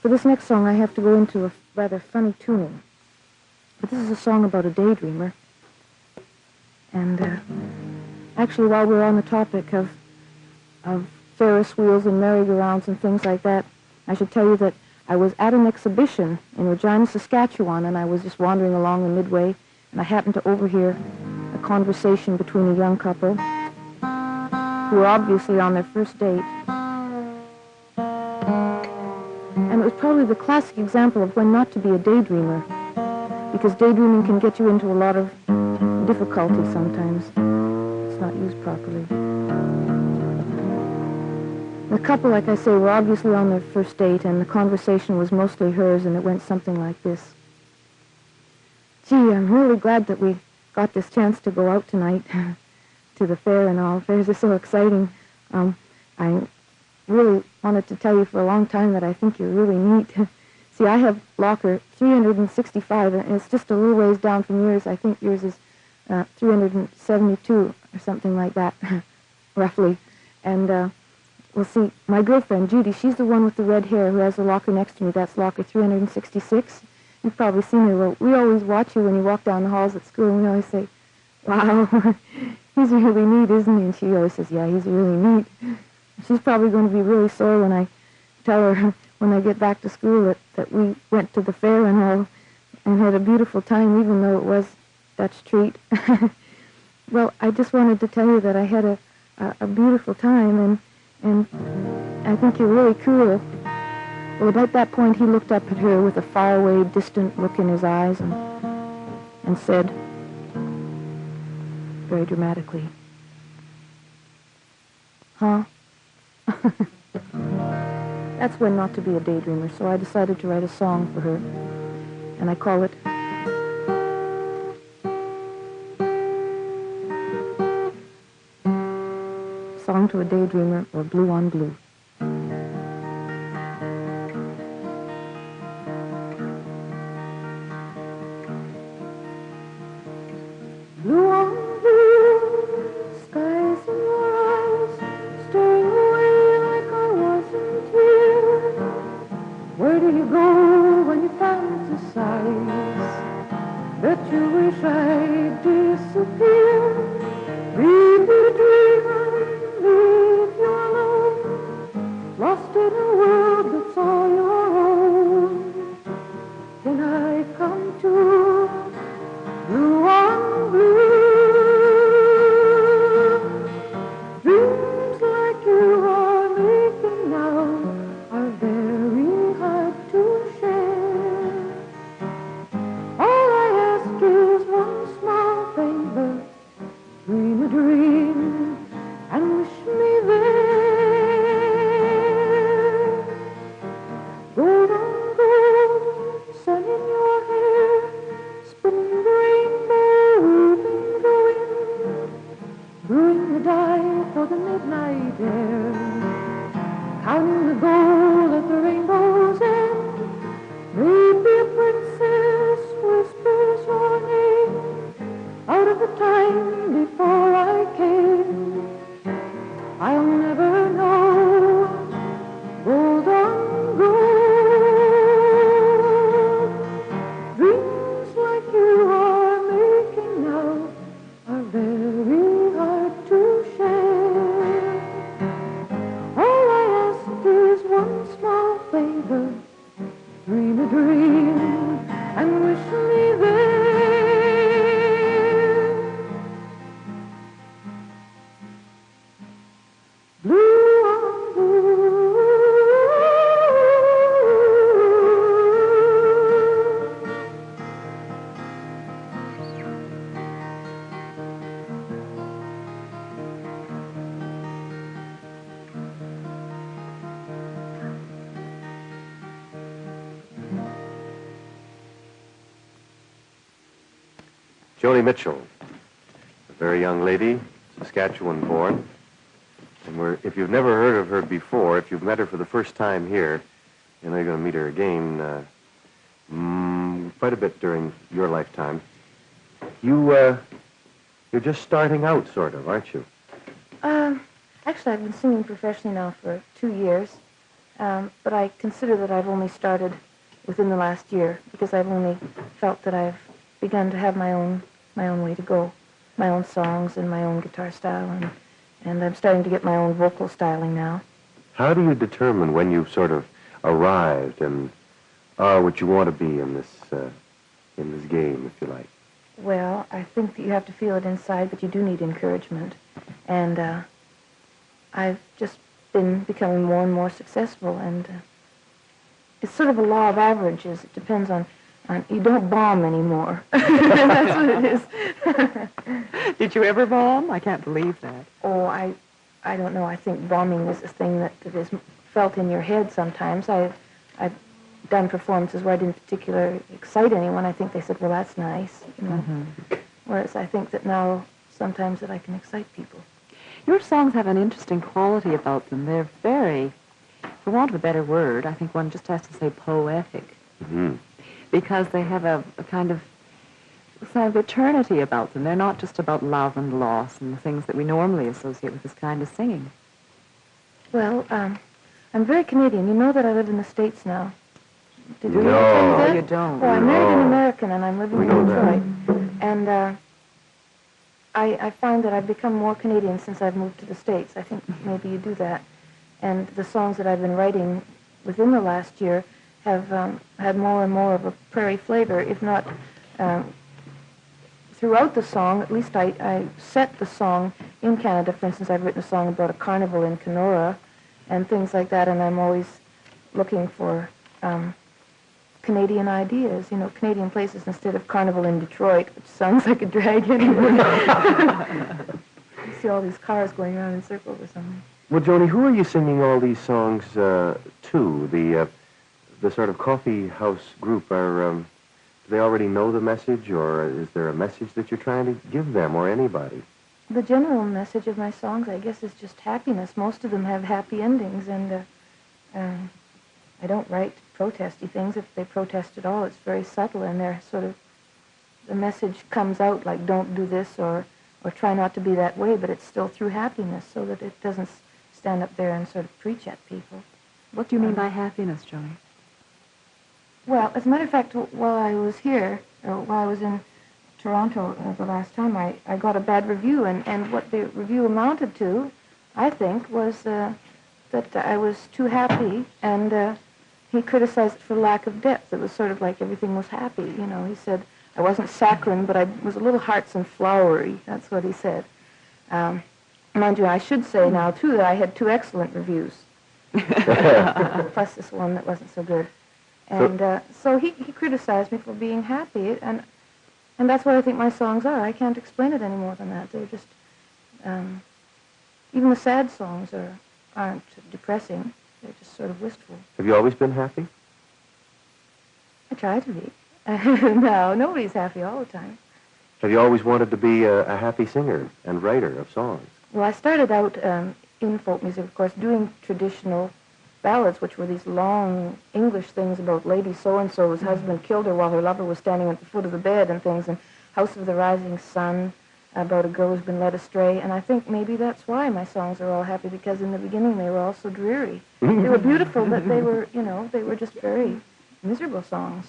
For this next song, I have to go into a rather funny tuning. But this is a song about a daydreamer. And actually, while we're on the topic of Ferris wheels and merry-go-rounds and things like that, I should tell you that I was at an exhibition in Regina, Saskatchewan, and I was just wandering along the midway, and I happened to overhear a conversation between a young couple who were obviously on their first date. And it was probably the classic example of when not to be a daydreamer, because daydreaming can get you into a lot of difficulty sometimes. It's not used properly. The couple, like I say, were obviously on their first date, and the conversation was mostly hers, and it went something like this. Gee, I'm really glad that we got this chance to go out tonight to the fair and all. Fairs are so exciting. I really wanted to tell you for a long time that I think you're really neat. See, I have locker 365, and it's just a little ways down from yours. I think yours is 372 or something like that, roughly. And, well, see, my girlfriend, Judy, she's the one with the red hair who has the locker next to me. That's locker 366. You've probably seen her. Well, we always watch you when you walk down the halls at school, and we always say, wow, he's really neat, isn't he? And she always says, yeah, he's really neat. She's probably going to be really sore when I tell her when I get back to school that we went to the fair and all and had a beautiful time, even though it was Dutch treat. Well, I just wanted to tell you that I had a beautiful time, and I think you're really cool. Well, about that point, he looked up at her with a faraway, distant look in his eyes and said, very dramatically, huh? That's when not to be a daydreamer, so I decided to write a song for her, and I call it Song to a Daydreamer, or Blue on Blue. Blue on blue, skies in your eyes, staring away like I wasn't here. Where do you go when you fantasize that you wish I'd disappear? Leave the dreamer, leave you alone, lost in a world that's all your own. Can I come to blue on blue? Dreams like you are making now are very hard to share. All I ask is one small favor. Dream a dream and wish me there. Gold on gold, sun in your hair, spinning the rainbow, weaving the wind, brewing the dye for the midnight air, counting the gold at the rainbow's end. Maybe a princess whispers your name out of the time before I came. I'll never know. Gold on gold. Dreams like you are making now are very hard to share. All I ask is one small favor. Dream a dream and wish me there. Blue on blue. Joni Mitchell, a very young lady, Saskatchewan born. And if you've never heard of her before, if you've met her for the first time here, you know you're going to meet her again quite a bit during your lifetime. You're just starting out, sort of, aren't you? Actually, I've been singing professionally now for 2 years. But I consider that I've only started within the last year because I've only felt that I've begun to have my own way to go, my own songs and my own guitar style, and I'm starting to get my own vocal styling now. How do you determine when you've sort of arrived and are what you want to be in this game, if you like? Well, I think that you have to feel it inside, but you do need encouragement. And I've just been becoming more and more successful, and it's sort of a law of averages. It depends on you don't bomb anymore. That's what it is. Did you ever bomb? I can't believe that. Oh, I don't know. I think bombing is a thing that is felt in your head sometimes. I've done performances where I didn't particularly excite anyone. I think they said, well, that's nice. You know? Mm-hmm. Whereas I think that now sometimes that I can excite people. Your songs have an interesting quality about them. They're very, for want of a better word, I think one just has to say poetic. Mm-hmm. Because they have a kind of eternity about them. They're not just about love and loss and the things that we normally associate with this kind of singing. Well, I'm very Canadian. You know that I live in the States now. Did you No. tell you that? You don't. Oh, I married an No. American, and I'm living We in know Detroit. And I find that I've become more Canadian since I've moved to the States. I think maybe you do that. And the songs that I've been writing within the last year have had more and more of a prairie flavor, if not throughout the song. At least I set the song in Canada. For instance, I've written a song about a carnival in Kenora and things like that, and I'm always looking for Canadian ideas, you know, Canadian places instead of carnival in Detroit, which sounds like a drag anyway. You see all these cars going around in circles or something. Well, Joni, who are you singing all these songs to? The sort of coffee house group, do they already know the message, or is there a message that you're trying to give them, or anybody? The general message of my songs, I guess, is just happiness. Most of them have happy endings, and I don't write protesty things. If they protest at all, it's very subtle, and they're sort of, the message comes out like, don't do this, or try not to be that way, but it's still through happiness, so that it doesn't stand up there and sort of preach at people. What do you mean by happiness, Joni? Well, as a matter of fact, while I was here, or while I was in Toronto the last time, I got a bad review, and what the review amounted to, I think, was that I was too happy, and he criticized it for lack of depth. It was sort of like everything was happy, you know. He said I wasn't saccharine, but I was a little hearts and flowery. That's what he said. Mind you, I should say now, too, that I had 2 excellent reviews, plus this one that wasn't so good. And so he criticized me for being happy, and that's what I think my songs are. I can't explain it any more than that. They're just, even the sad songs aren't depressing. They're just sort of wistful. Have you always been happy? I try to be. No, nobody's happy all the time. Have you always wanted to be a happy singer and writer of songs? Well, I started out in folk music, of course, doing traditional ballads, which were these long English things about Lady So-and-so whose husband killed her while her lover was standing at the foot of the bed and things, and House of the Rising Sun, about a girl who's been led astray. And I think maybe that's why my songs are all happy, because in the beginning they were all so dreary. They were beautiful, but they were, you know, they were just very miserable songs.